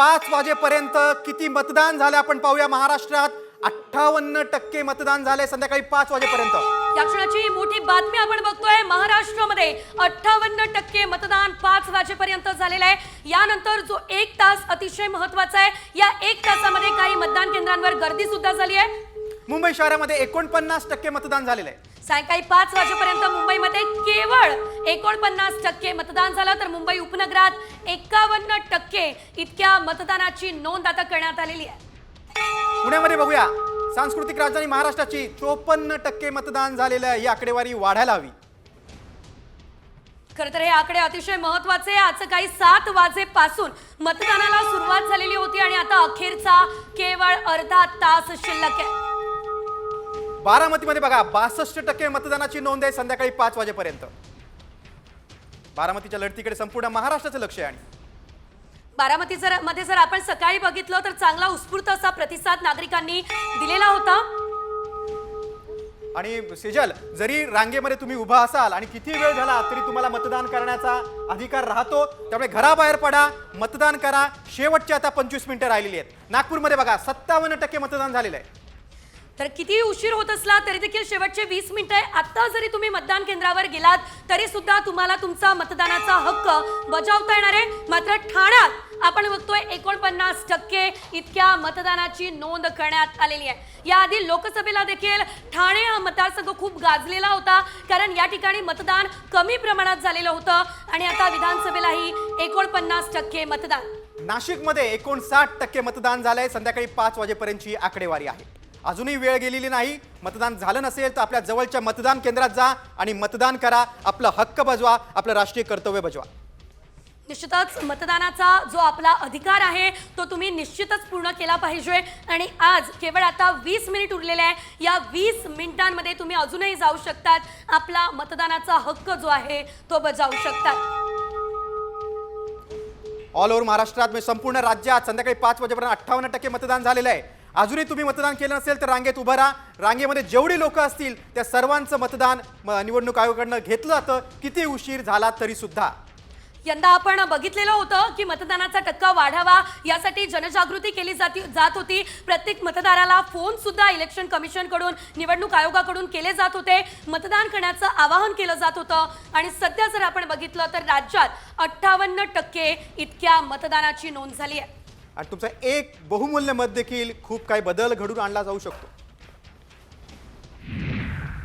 5 वाजेपर्यंत किती मतदान झाले आपण पाहूया। महाराष्ट्रात 58% मतदान झाले संध्याकाळी 5 वाजेपर्यंत। या क्षणाची मोठी बातमी आपण बघतोय। महाराष्ट्रामध्ये 58% मतदान 5 वाजेपर्यंत झालेलं आहे। यानंतर जो 1 तास अतिशय महत्त्वाचा आहे। या 1 तासामध्ये काही मतदान केंद्रांवर गर्दी सुद्धा झाली आहे। मुंबई शहरामध्ये 49% मतदान झालेलं आहे। सायंकाळी 5 वाजेपर्यंत मुंबईमध्ये केवळ 49% मतदान झालं, तर मुंबई उपनगरात 51% इतक्या मतदानाची नोंद आता करण्यात आलेली आहे। पुण्यामध्ये बघूया, सांस्कृतिक राजधानी महाराष्ट्राची 54% मतदान झालेलं आहे। ही आकडेवारी वाढायला हवी। खरं तर हे आकडे अतिशय महत्त्वाचे। आज काही 7 वाजेपासून मतदानाला सुरुवात झालेली होती आणि आता अखेरचा केवळ अर्धा तास शिल्लक आहे। बारामतीमध्ये बघा 62% मतदानाची नोंद आहे संध्याकाळी 5 वाजेपर्यंत। बारामतीच्या लढतीकडे संपूर्ण महाराष्ट्राचं लक्ष आहे। आणि बारामतीमध्ये जर आपण सकाळी बघितलं तर चांगला उत्स्फूर्त असा प्रतिसाद नागरिकांनी दिलेला होता। आणि सेजल, जरी रांगेमध्ये तुम्ही उभा असाल आणि किती वेळ झाला तरी तुम्हाला मतदान करण्याचा अधिकार राहतो। त्यामुळे घराबाहेर पडा, मतदान करा। शेवटची आता 25 मिनिटं राहिलेली आहेत। नागपूरमध्ये बघा 57% मतदान झालेलं आहे। तर किती उशीर होत असला तरी देखील शेवटचे 20 मिनिटं आहे। आता जरी तुम्ही मतदान केंद्रावर गेलात तरी सुद्धा तुम्हाला तुमचा मतदानाचा हक्क बजावता येणार आहे। मात्र ठाण्यात आपण बघतोय 49% इतक्या मतदानाची नोंद करण्यात आलेली आहे। याआधी लोकसभेला देखील ठाणे हा मतदारसंघ खूप गाजलेला होता, कारण या ठिकाणी मतदान कमी प्रमाणात झालेलं होतं आणि आता विधानसभेलाही 49% मतदान। नाशिकमध्ये 59% मतदान झालंय। संध्याकाळी 5 वाजेपर्यंतची आकडेवारी आहे। अजूनही वेळ गेलेली नाही। मतदान झालं नसेल तर आपल्या जवळच्या मतदान केंद्रात जा आणि मतदान करा। आपला हक्क बजवा, आपलं राष्ट्रीय कर्तव्य बजवा। निश्चितच मतदानाचा जो आपला अधिकार आहे तो तुम्ही निश्चितच पूर्ण केला पाहिजे। आणि आज केवळ आता 20 मिनिट उरलेले आहे। या 20 मिनिटांमध्ये तुम्ही अजूनही जाऊ शकतात, आपला मतदानाचा हक्क जो आहे तो बजावू शकतात। ऑल ओव्हर महाराष्ट्रात म्हणजे संपूर्ण राज्यात संध्याकाळी 5 वाजेपर्यंत 58% मतदान झालेलं आहे। अजूनही तुम्ही मतदान केलं नसेल तर रांगेत उभा राहा। रांगेमध्ये जेवढी लोक असतील त्या सर्वांचं मतदान निवडणूक आयोगाकडून घेतलं जातं, किती उशीर झाला तरी सुद्धा। यंदा आपण बघितलेलं होतं की मतदानाचा टक्का वाढावा यासाठी जनजागृती केली जात होती। प्रत्येक मतदाराला फोन सुद्धा इलेक्शन कमिशन कडून, निवडणूक आयोगाकडून केले जात होते। मतदान करण्याचं आवाहन केलं जात होतं आणि सध्या जर आपण बघितलं तर राज्यात 58% इतक्या मतदानाची नोंद झाली आहे। आणि तुमचं एक बहुमूल्य मत देखील खूप काही बदल घडून आणला जाऊ शकतो।